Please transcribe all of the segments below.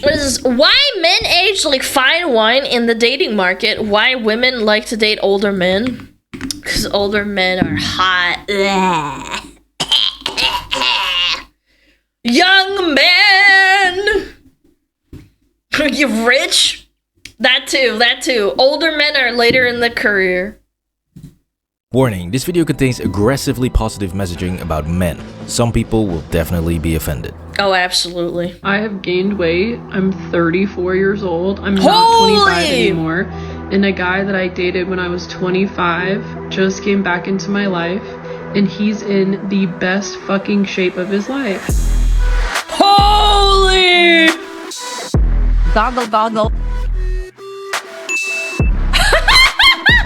What is this? Why men age like fine wine in the dating market? Why women like to date older men? Because older men are hot. Young men! Are you rich? That too. Older men are later in the career. Warning, this video contains aggressively positive messaging about men. Some people will definitely be offended. Oh, absolutely. I have gained weight. I'm 34 years old. I'm not 25 anymore. And a guy that I dated when I was 25 just came back into my life. And he's in the best fucking shape of his life. Holy! Goggle, goggle.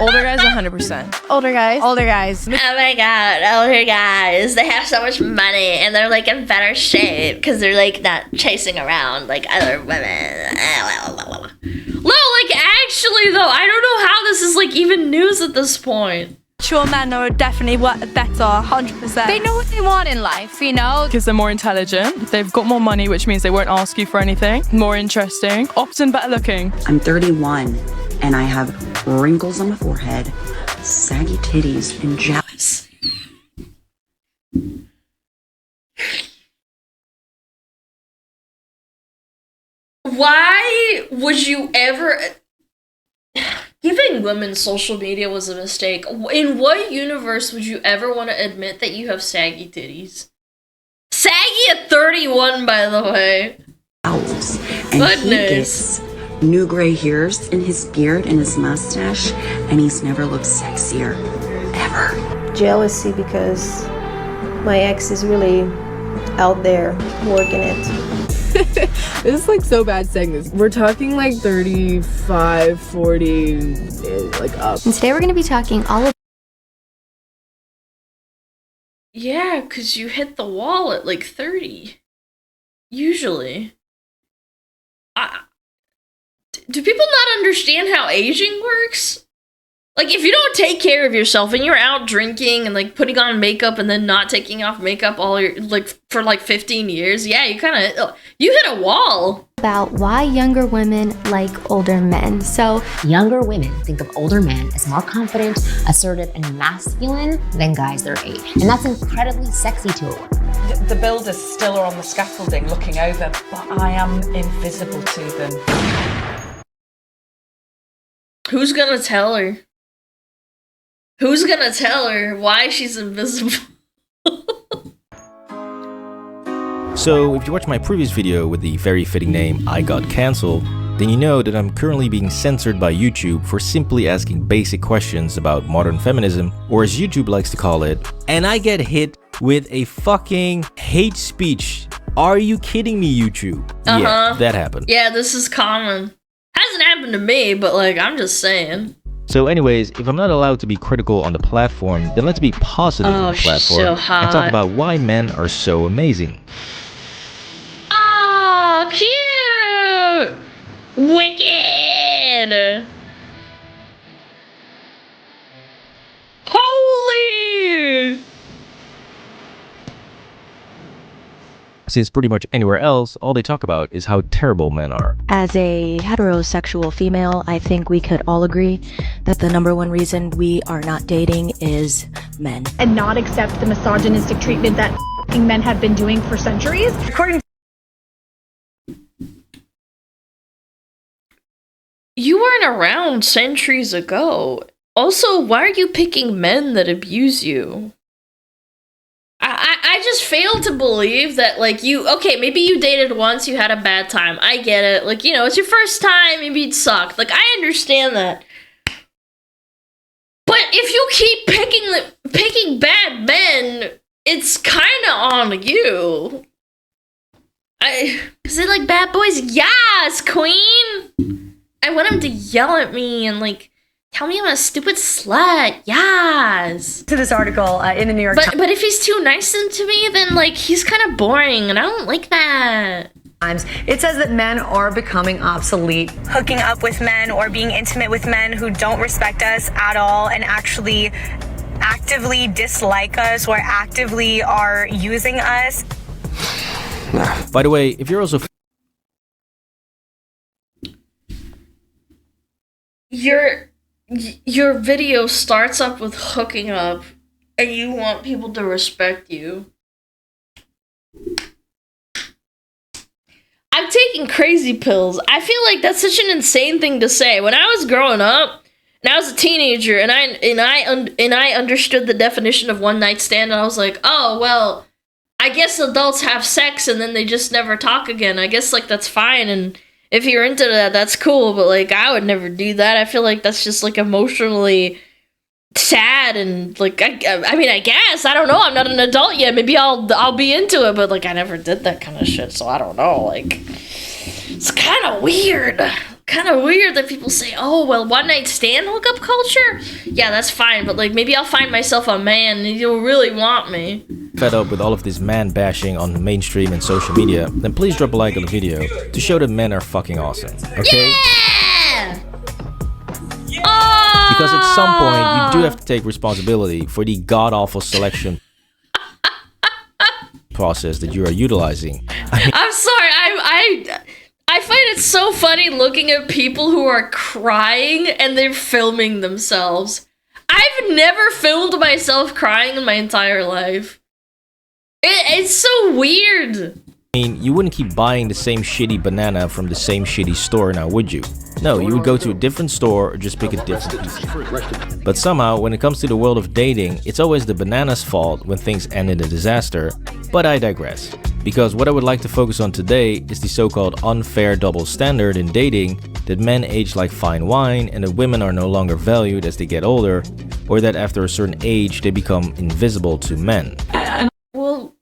Older guys, 100%. Older guys. Older guys. Oh my god, older guys. They have so much money and they're like in better shape because they're like not chasing around like other women. No, like actually though, I don't know how this is like even news at this point. Mature men are definitely better, 100%. They know what they want in life, you know? Because they're more intelligent, they've got more money, which means they won't ask you for anything, more interesting, often better looking. I'm 31 and I have wrinkles on my forehead, saggy titties, and jealous. Why would you ever... Giving women social media was a mistake. In what universe would you ever want to admit that you have saggy titties? Saggy at 31, by the way. Owls. And he gets new gray hairs in his beard and his mustache, and he's never looked sexier, ever. Jealousy because my ex is really out there working it. This is like so bad saying this. We're talking like 35, 40, like up. And today we're going to be talking all about... Yeah, because you hit the wall at like 30. Usually. Do people not understand how aging works? Like, if you don't take care of yourself and you're out drinking and, like, putting on makeup and then not taking off makeup all your, like, for, like, 15 years, yeah, you kind of, you hit a wall. About why younger women like older men. So, younger women think of older men as more confident, assertive, and masculine than guys their age. And that's incredibly sexy to a woman. The builders still are on the scaffolding looking over, but I am invisible to them. Who's gonna tell her? Who's gonna tell her why she's invisible? So, if you watched my previous video with the very fitting name I Got Cancelled, then you know that I'm currently being censored by YouTube for simply asking basic questions about modern feminism, or as YouTube likes to call it, and I get hit with a fucking hate speech. Are you kidding me, YouTube? Yeah, that happened. Yeah, this is common. Hasn't happened to me, but like, I'm just saying. So anyways, if I'm not allowed to be critical on the platform, then let's be positive on the platform so hot. and talk about why men are so amazing. Oh, cute! Wicked! Holy! Since pretty much anywhere else, all they talk about is how terrible men are. As a heterosexual female, I think we could all agree that the #1 reason we are not dating is men. And not accept the misogynistic treatment that men have been doing for centuries. According You weren't around centuries ago. Also, why are you picking men that abuse you? I just fail to believe that, like, okay, maybe you dated once, you had a bad time. I get it. Like, you know, it's your first time, maybe it sucked. Like, I understand that. But if you keep picking bad men, it's kind of on you. Is it like bad boys? Yes, queen! I want him to yell at me and, like, tell me I'm a stupid slut. Yes. To this article in the New York Times. But if he's too nice to me, then like he's kind of boring, and I don't like that. It says that men are becoming obsolete. Hooking up with men or being intimate with men who don't respect us at all and actually actively dislike us or actively are using us. By the way, if you're also your video starts up with hooking up and you want people to respect you. I'm taking crazy pills. I feel like that's such an insane thing to say. When I was growing up and I was a teenager and I understood the definition of one night stand, and I was like, oh well, I guess adults have sex and then they just never talk again. I guess like that's fine, and if you're into that, that's cool, but like I would never do that. I feel like that's just like emotionally sad, and like I mean I guess, I don't know, I'm not an adult yet, maybe I'll be into it, but like I never did that kind of shit, so I don't know. Like it's kind of weird that people say, oh well, one night stand hookup culture, yeah, that's fine, but like maybe I'll find myself a man and you'll really want me. fed up with all of this man bashing on the mainstream and social media, then please drop a like on the video to show that men are fucking awesome, okay? Yeah! Because at some point, you do have to take responsibility for the god-awful selection process that you are utilizing. I'm sorry, I find it so funny looking at people who are crying and they're filming themselves. I've never filmed myself crying in my entire life. It's so weird. I mean, you wouldn't keep buying the same shitty banana from the same shitty store now, would you? No, you would go to a different store or just pick a different piece. But somehow, when it comes to the world of dating, it's always the banana's fault when things end in a disaster. But I digress. Because what I would like to focus on today is the so-called unfair double standard in dating, that men age like fine wine and that women are no longer valued as they get older, or that after a certain age they become invisible to men. Well,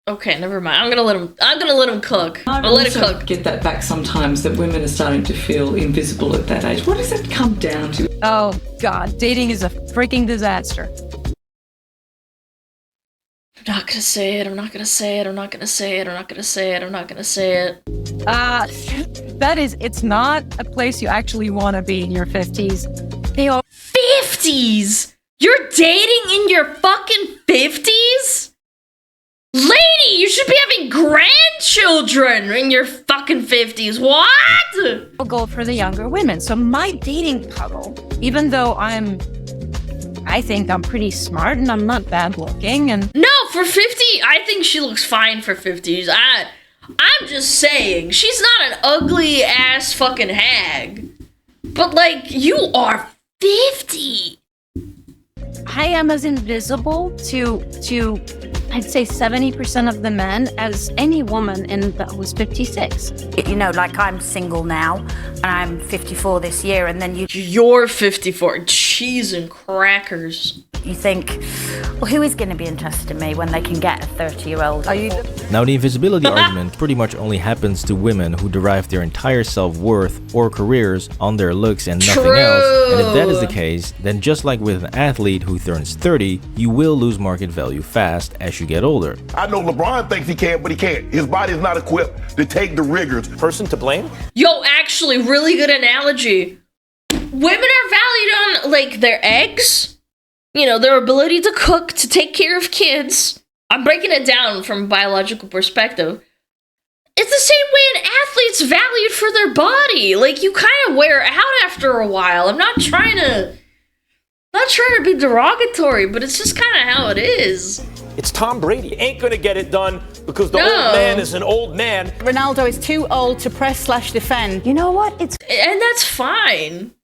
okay, never mind. I'm gonna let him cook. I'll let him cook. Get that back sometimes, that women are starting to feel invisible at that age. What does it come down to? Oh God, dating is a freaking disaster. I'm not gonna say it. I'm not gonna say it. I'm not gonna say it. I'm not gonna say it. I'm not gonna say it. It's not a place you actually want to be in your 50s. They are 50s. You're dating in your fucking 50s? Lady, you should be having grandchildren in your fucking 50s. What? I'll go for the younger women. So my dating puddle, even though I think I'm pretty smart and I'm not bad looking, and no, for 50, I think she looks fine for 50s. I'm just saying, she's not an ugly ass fucking hag. But like, you are 50. I am as invisible to I'd say 70% of the men as any woman that was 56. You know, like I'm single now and I'm 54 this year, and then you're 54. Cheese and crackers. You think, well, who is going to be interested in me when they can get a 30-year-old? Now, the invisibility argument pretty much only happens to women who derive their entire self-worth or careers on their looks and nothing else. And if that is the case, then just like with an athlete who turns 30, you will lose market value fast as you get older. I know LeBron thinks he can, but he can't. His body is not equipped to take the rigors. Person to blame? Yo, actually, really good analogy. Women are valued on, like, their eggs, you know, their ability to cook, to take care of kids. I'm breaking it down from a biological perspective. It's the same way an athlete's valued for their body. Like, you kind of wear out after a while. I'm not trying to be derogatory, but it's just kind of how it is. It's Tom Brady. Ain't gonna get it done because the old man is an old man. Ronaldo is too old to press/defend. You know what? And that's fine.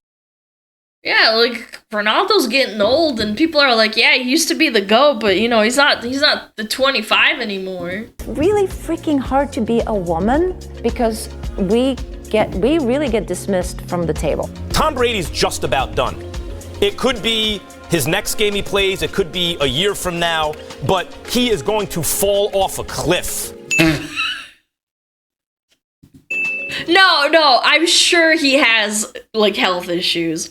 Yeah, like, Ronaldo's getting old, and people are like, yeah, he used to be the GOAT, but, you know, he's not the 25 anymore. It's really freaking hard to be a woman because we really get dismissed from the table. Tom Brady's just about done. It could be his next game he plays, it could be a year from now, but he is going to fall off a cliff. No, I'm sure he has, like, health issues.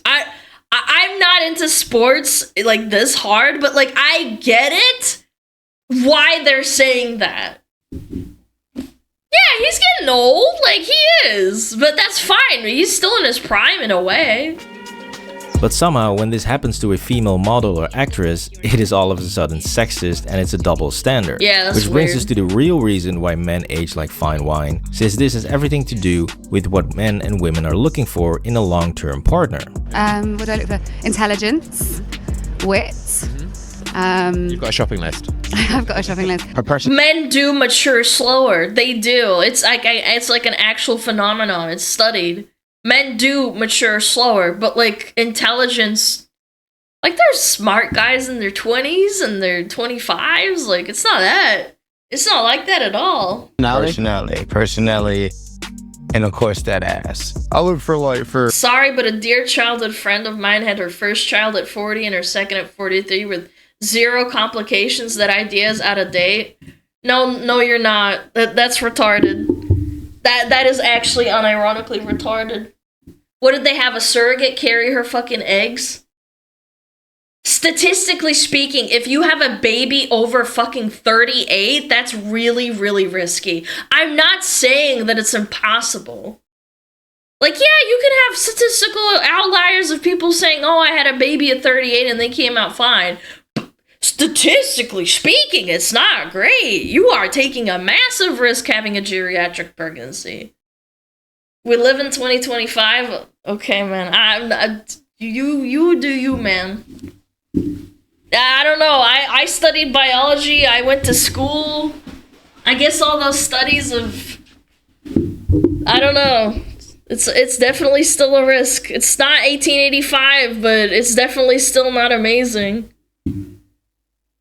I'm not into sports, like, this hard, but, like, I get it, why they're saying that. getting old, like he is, but that's fine. He's still in his prime in a way. But somehow, when this happens to a female model or actress, it is all of a sudden sexist and it's a double standard. Yeah, that's Which brings weird. us to the real reason why men age like fine wine, since this has everything to do with what men and women are looking for in a long-term partner. What do I look for? Intelligence, wit. You've got a shopping list. I've got a shopping list. A person. Men do mature slower. They do. It's like an actual phenomenon. It's studied. Men do mature slower, but like intelligence, like there's smart guys in their 20s and their 25s. Like it's not like that at all. Personality, and of course that ass. I look for Sorry, but a dear childhood friend of mine had her first child at 40 and her second at 43 with 0 complications. That idea is out of date. No, you're not. That's retarded. That is actually unironically retarded. What did they have a surrogate carry her fucking eggs? Statistically speaking, if you have a baby over fucking 38, that's really, really risky. I'm not saying that it's impossible. Like, yeah, you can have statistical outliers of people saying, oh, I had a baby at 38 and they came out fine. Statistically speaking, it's not great. You are taking a massive risk having a geriatric pregnancy. We live in 2025. Okay, man. You do you, man. I don't know. I studied biology. I went to school. I guess all those studies of, I don't know. It's definitely still a risk. It's not 1885, but it's definitely still not amazing.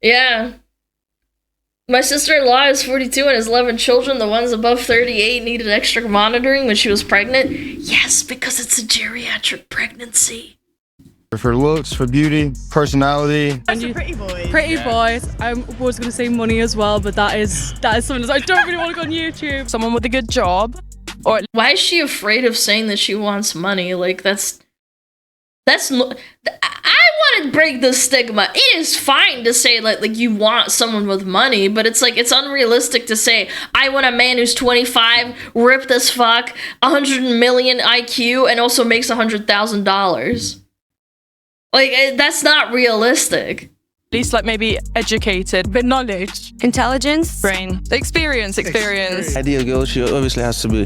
Yeah. My sister-in-law is 42 and has 11 children. The ones above 38 needed extra monitoring when she was pregnant. Yes, because it's a geriatric pregnancy. for looks, for beauty, personality. Pretty boys. Pretty boys. I was going to say money as well, but that is something that I don't really want to go on YouTube. Someone with a good job. Or why is she afraid of saying that she wants money? Like that's no, I want to break the stigma. It is fine to say like you want someone with money, but it's like it's unrealistic to say I want a man who's 25, ripped as fuck, 100 million IQ, and also makes $100,000. Like that's not realistic. At least like maybe educated, but knowledge, intelligence, brain, experience. Ideal girl, she obviously has to be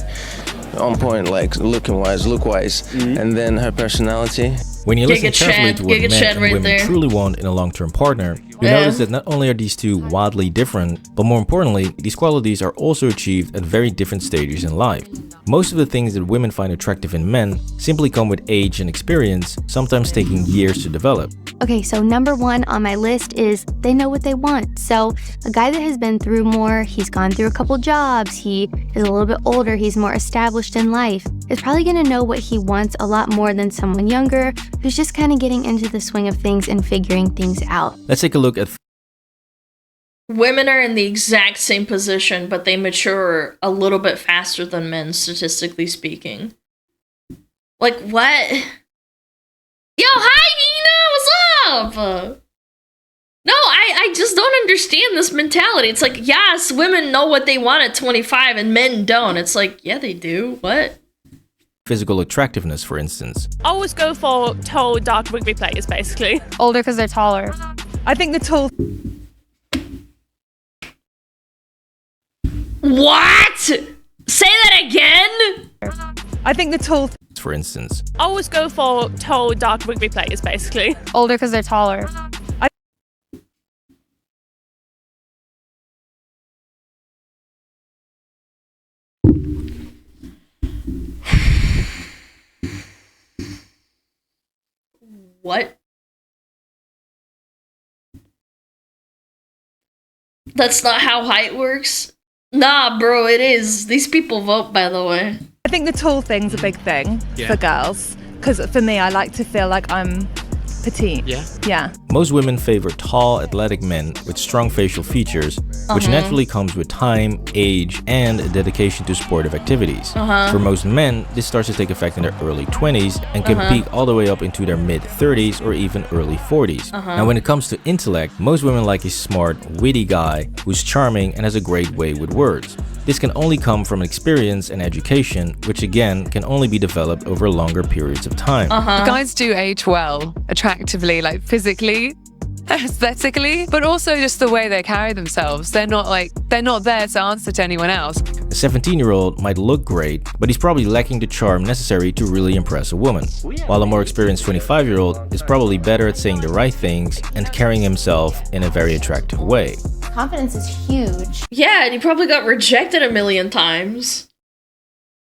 on point, like look-wise, and then her personality. When you listen carefully to what men and women truly want in a long-term partner, you notice that not only are these two wildly different, but more importantly, these qualities are also achieved at very different stages in life. Most of the things that women find attractive in men simply come with age and experience, sometimes taking years to develop. Okay, so number one on my list is they know what they want. So a guy that has been through more, he's gone through a couple jobs, he is a little bit older, he's more established in life, is probably going to know what he wants a lot more than someone younger who's just kind of getting into the swing of things and figuring things out. Let's take a look at... Women are in the exact same position, but they mature a little bit faster than men, statistically speaking. Like, what? Yo, hi, Nina! What's up? No, I just don't understand this mentality. It's like, yes, women know what they want at 25 and men don't. It's like, yeah, they do. What? Physical attractiveness, for instance. I always go for tall, dark rugby players, basically. Older because they're taller. I think the tall... What? Say that again? I think the tall... For instance. I always go for tall, dark rugby players, basically. Older because they're taller. What? That's not how height works? Nah, bro, it is. These people vote, by the way. I think the tall thing's a big thing for girls. Because for me, I like to feel like I'm petite. Yeah. Most women favor tall, athletic men with strong facial features, which naturally comes with time, age, and a dedication to sportive activities. For most men, this starts to take effect in their early 20s and can peak all the way up into their mid-30s or even early 40s. Now, when it comes to intellect, most women like a smart, witty guy who's charming and has a great way with words. This can only come from experience and education, which again can only be developed over longer periods of time. Guys do age well, attractively, like physically, aesthetically, but also just the way they carry themselves. They're not there to answer to anyone else. A 17-year-old might look great, but he's probably lacking the charm necessary to really impress a woman, while a more experienced 25-year-old is probably better at saying the right things and carrying himself in a very attractive way. Confidence is huge. Yeah, and he probably got rejected a million times.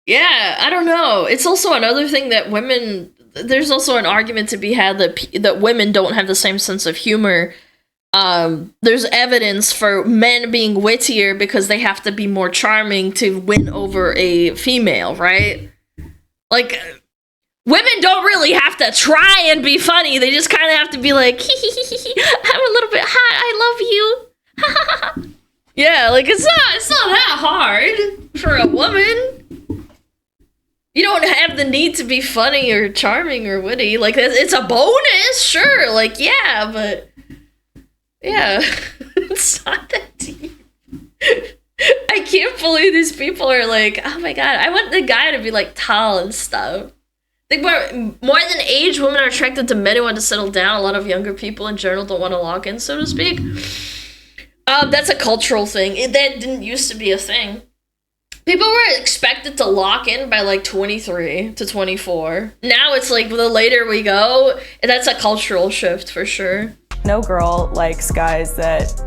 Yeah, I don't know. It's also another thing that women... There's also an argument to be had that women don't have the same sense of humor. There's evidence for men being wittier because they have to be more charming to win over a female, right? Like, women don't really have to try and be funny. They just kind of have to be like, I'm a little bit hot, I love you. Yeah, like, it's not that hard for a woman. You don't have the need to be funny or charming or witty. Like, it's a bonus, sure. Like, yeah, but... Yeah. It's not that deep. I can't believe these people are like, oh my god, I want the guy to be, like, tall and stuff. I think more than age, women are attracted to men who want to settle down. A lot of younger people in general don't want to lock in, so to speak. That's a cultural thing. That didn't used to be a thing. People were expected to lock in by like 23 to 24. Now it's like the later we go, that's a cultural shift for sure. No girl likes guys that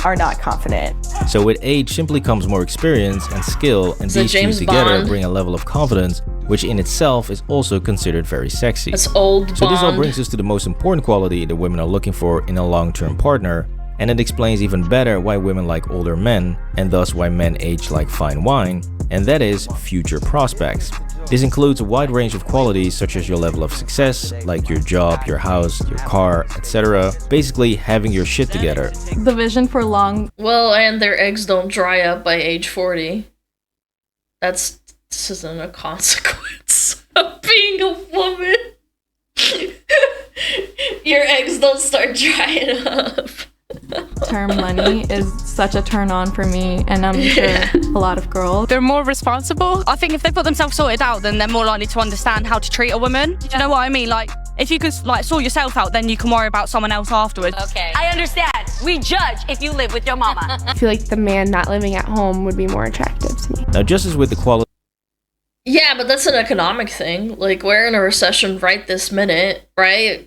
are not confident. So with age simply comes more experience and skill, and these two together bring a level of confidence, which in itself is also considered very sexy. That's old So this all Bond. brings us to the most important quality that women are looking for in a long-term partner, and it explains even better why women like older men, and thus why men age like fine wine, and that is future prospects. This includes a wide range of qualities such as your level of success, like your job, your house, your car, etc. Basically, having your shit together. The vision for long... Well, and their eggs don't dry up by age 40. This isn't a consequence of being a woman. Your eggs don't start drying up. term money is such a turn on for me, and I'm sure a lot of girls. They're more responsible. I think if they put themselves sorted out, then they're more likely to understand how to treat a woman. Do you know what I mean? Like, if you could like sort yourself out, then you can worry about someone else afterwards. Okay. I understand. We judge if you live with your mama. I feel like the man not living at home would be more attractive to me. Now, just as with the quality... Yeah, but that's an economic thing. Like, we're in a recession right this minute, right?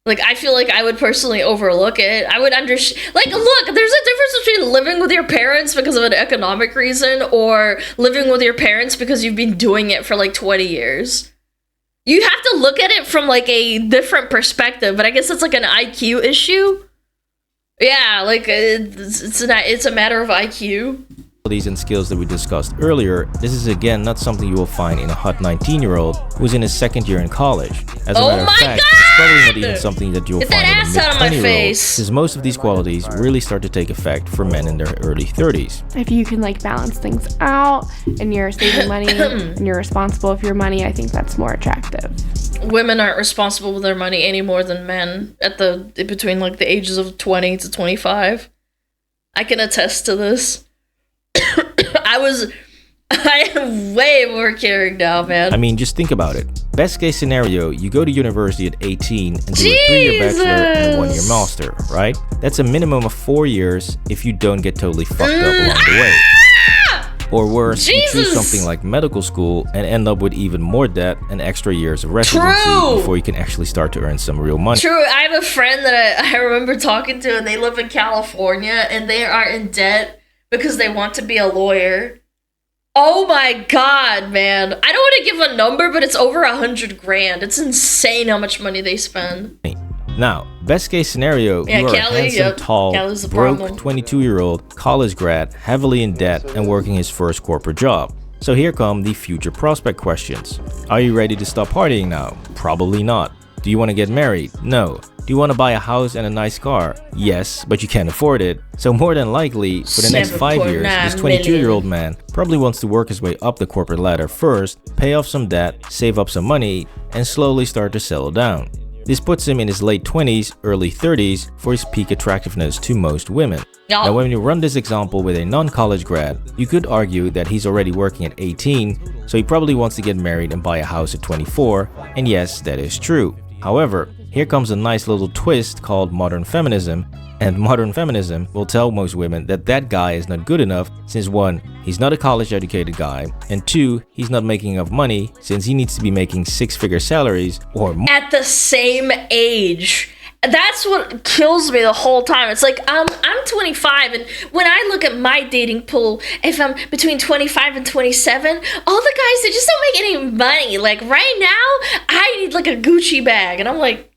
Like, I feel like I would personally overlook it. I would understand. Like, look, there's a difference between living with your parents because of an economic reason or living with your parents because you've been doing it for like 20 years. You have to look at it from like a different perspective, but I guess it's like an IQ issue. Yeah, like it's a matter of IQ. And skills that we discussed earlier, this is again not something you will find in a hot 19-year-old who's in his second year in college. As a matter of fact, it's probably not even something that you'll find in a mid-20-year-old, since most of these qualities really start to take effect for men in their early 30s. If you can like balance things out and you're saving money and you're responsible for your money, I think that's more attractive. Women aren't responsible with their money any more than men at between like the ages of 20 to 25. I can attest to this. I am way more caring now, man. I mean, just think about it. Best case scenario, you go to university at 18 and do a 3-year bachelor and a 1-year master, right? That's a minimum of 4 years if you don't get totally fucked up along the way. Or worse, you choose something like medical school and end up with even more debt and extra years of residency before you can actually start to earn some real money. True, I have a friend that I remember talking to, and they live in California, and they are in debt because they want to be a lawyer. Oh my god, man. I don't want to give a number, but it's over $100,000. It's insane how much money they spend. Now, best case scenario, you are a handsome, tall, broke 22-year-old college grad, heavily in debt and working his first corporate job. So here come the future prospect questions. Are you ready to stop partying now? Probably not. Do you want to get married? No. Do you want to buy a house and a nice car? Yes, but you can't afford it. So more than likely, for the next 5 years, this 22-year-old man probably wants to work his way up the corporate ladder first, pay off some debt, save up some money, and slowly start to settle down. This puts him in his late 20s, early 30s for his peak attractiveness to most women. Yep. Now when you run this example with a non-college grad, you could argue that he's already working at 18, so he probably wants to get married and buy a house at 24, and yes, that is true. However, here comes a nice little twist called modern feminism, and modern feminism will tell most women that that guy is not good enough since 1, he's not a college-educated guy, and 2, he's not making enough money since he needs to be making 6-figure salaries or more. At the same age. That's what kills me the whole time. It's like, I'm 25, and when I look at my dating pool, if I'm between 25 and 27, all the guys, they just don't make any money. Like, right now, I need, like, a Gucci bag, and I'm like,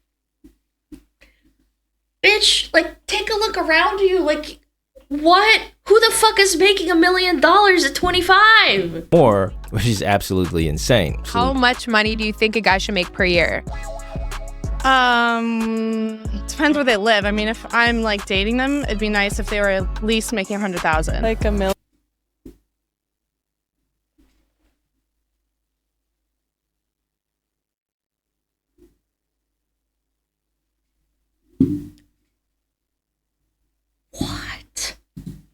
bitch, like, take a look around you. Like, what? Who the fuck is making $1 million at 25? More, which is absolutely insane. How much money do you think a guy should make per year? Depends where they live. I mean, if I'm like dating them, it'd be nice if they were at least making 100,000. Like $1 million. What?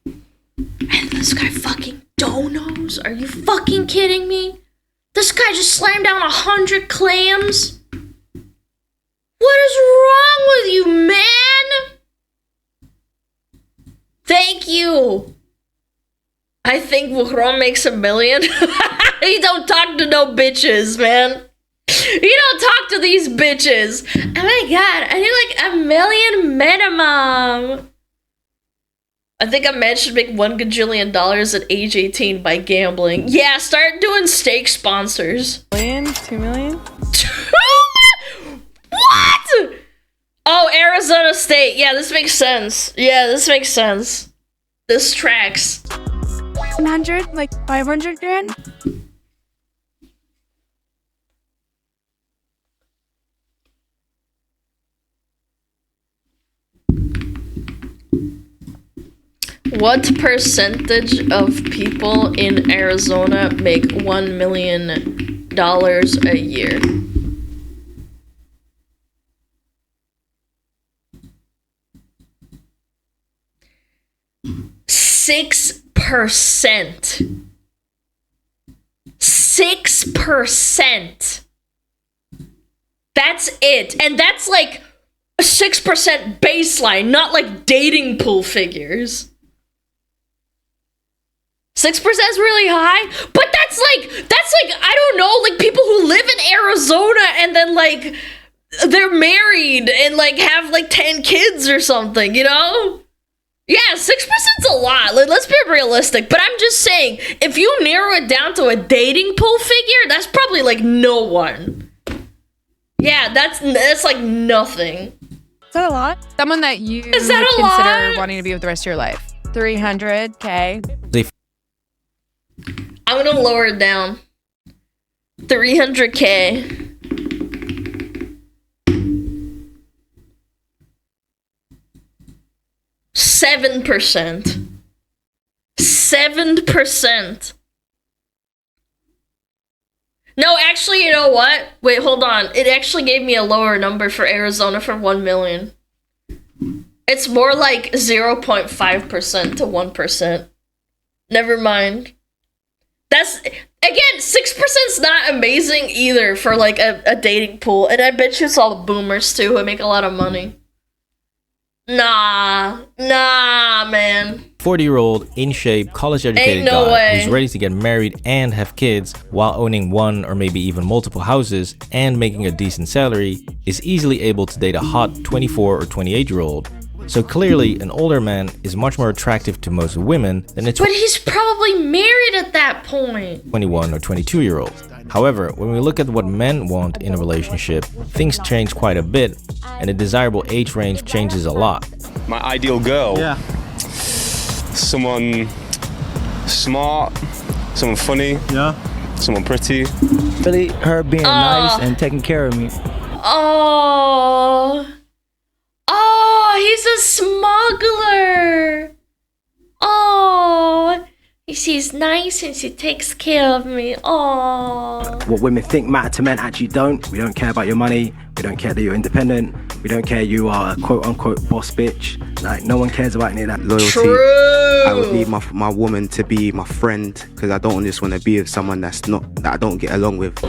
And this guy fucking donos? Are you fucking kidding me? This guy just slammed down 100 clams? What is wrong with you, man? Thank you. I think Wuhron makes $1 million. He don't talk to no bitches, man. You don't talk to these bitches. Oh my god, I need like $1 million minimum. I think a man should make $1 gajillion at age 18 by gambling. Yeah, start doing steak sponsors. $2 million? What? Oh, Arizona State. Yeah, this makes sense. Yeah, this makes sense. This tracks. 100, like 500 grand? What percentage of people in Arizona make $1 million a year? %6. 6%. That's it. And that's like a 6% baseline, not like dating pool figures. 6% is really high, but that's like, I don't know, like people who live in Arizona and then like they're married and like have like 10 kids or something, you know? Yeah, 6%'s a lot. Let's be realistic. But I'm just saying, if you narrow it down to a dating pool figure, that's probably like no one. Yeah, that's like nothing. Is that a lot? Someone that you Is that a consider lot? wanting to be with the rest of your life. 300K. I'm gonna lower it down. 300K. %. 7%. No, actually, you know what? Wait, hold on. It actually gave me a lower number for Arizona for 1 million. It's more like 0.5% to 1%. Never mind. That's, again, 6%'s not amazing either for like a dating pool. And I bet you it's all boomers too who make a lot of money. Nah, man. 40-year-old, in-shape, college-educated Ain't no guy way. who's ready to get married and have kids while owning one or maybe even multiple houses and making a decent salary is easily able to date a hot 24 or 28-year-old. So clearly, an older man is much more attractive to most women than a But he's probably married at that point. 21 or 22-year-old. However, when we look at what men want in a relationship, things change quite a bit, and the desirable age range changes a lot. My ideal girl. Yeah. Someone smart, someone funny. Yeah. Someone pretty. Really, her being nice and taking care of me. Oh, he's a smuggler. Oh, is he she's nice and she takes care of me. Aww. What women think matter to men actually don't. We don't care about your money. We don't care that you're independent. We don't care you are a quote-unquote boss bitch. Like, no one cares about any of that. Loyalty. True. I would need my woman to be my friend, because I don't just want to be with someone that I don't get along with.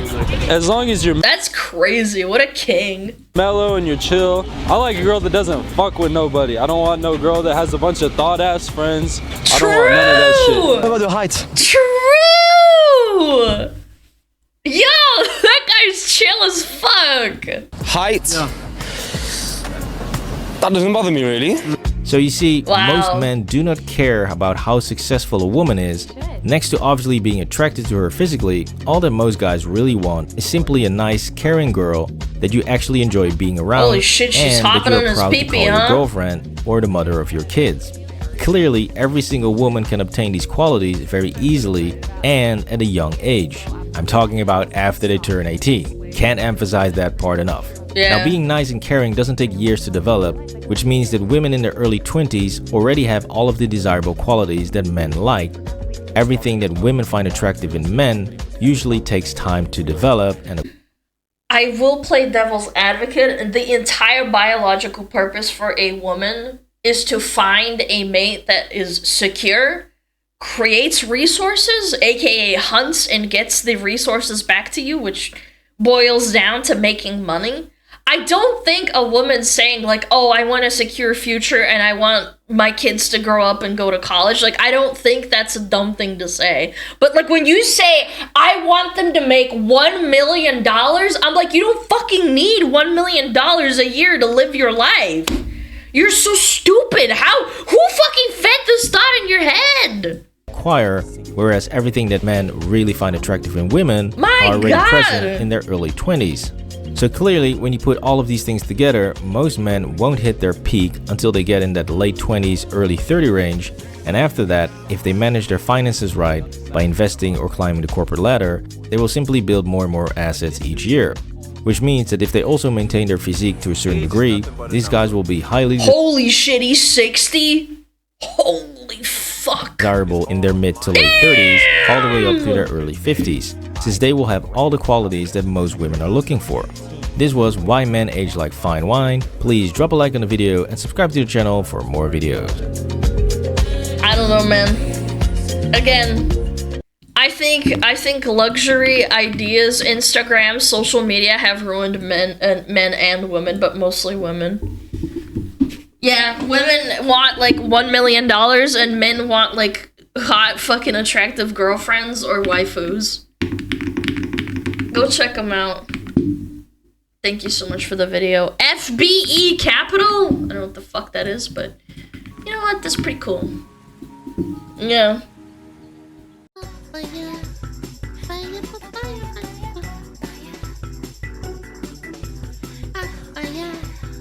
As long as you're That's crazy. What a king. mellow and you're chill. I like a girl that doesn't fuck with nobody. I don't want no girl that has a bunch of thought-ass friends. I don't want none of that shit. What about the height? True. Yo, that guy's chill as fuck. Height? That doesn't bother me really. So you see, Wow. most men do not care about how successful a woman is. Next to obviously being attracted to her physically, all that most guys really want is simply a nice, caring girl that you actually enjoy being around. Holy shit, she's and that hopping you on are his proud to pee-pee, call your huh? girlfriend or the mother of your kids. Clearly, every single woman can obtain these qualities very easily and at a young age. I'm talking about after they turn 18. Can't emphasize that part enough. Yeah. Now, being nice and caring doesn't take years to develop, which means that women in their early 20s already have all of the desirable qualities that men like. Everything that women find attractive in men usually takes time to develop, and I will play devil's advocate, and the entire biological purpose for a woman is to find a mate that is secure, creates resources, aka hunts and gets the resources back to you, which boils down to making money. I don't think a woman saying like, oh, I want a secure future and I want my kids to grow up and go to college. Like, I don't think that's a dumb thing to say. But like when you say, I want them to make $1 million, I'm like, you don't fucking need $1 million a year to live your life. You're so stupid. Who fucking fed this thought in your head? acquire, whereas everything that men really find attractive in women My are already God. present in their early 20s. So clearly, when you put all of these things together, most men won't hit their peak until they get in that late 20s, early 30 range, and after that, if they manage their finances right by investing or climbing the corporate ladder, they will simply build more and more assets each year. Which means that if they also maintain their physique to a certain degree, these guys will be highly Holy shit, he's 60? Holy fuck. desirable in their mid to late 30s, all the way up to their early 50s, since they will have all the qualities that most women are looking for. This was Why Men Age Like Fine Wine. Please drop a like on the video and subscribe to the channel for more videos. I don't know, man. Again, I think luxury ideas, Instagram, social media have ruined men and women, but mostly women. Yeah, women want like $1 million and men want like hot fucking attractive girlfriends or waifus. Go check them out. Thank you so much for the video. FBE Capital? I don't know what the fuck that is, but you know what? That's pretty cool. Yeah.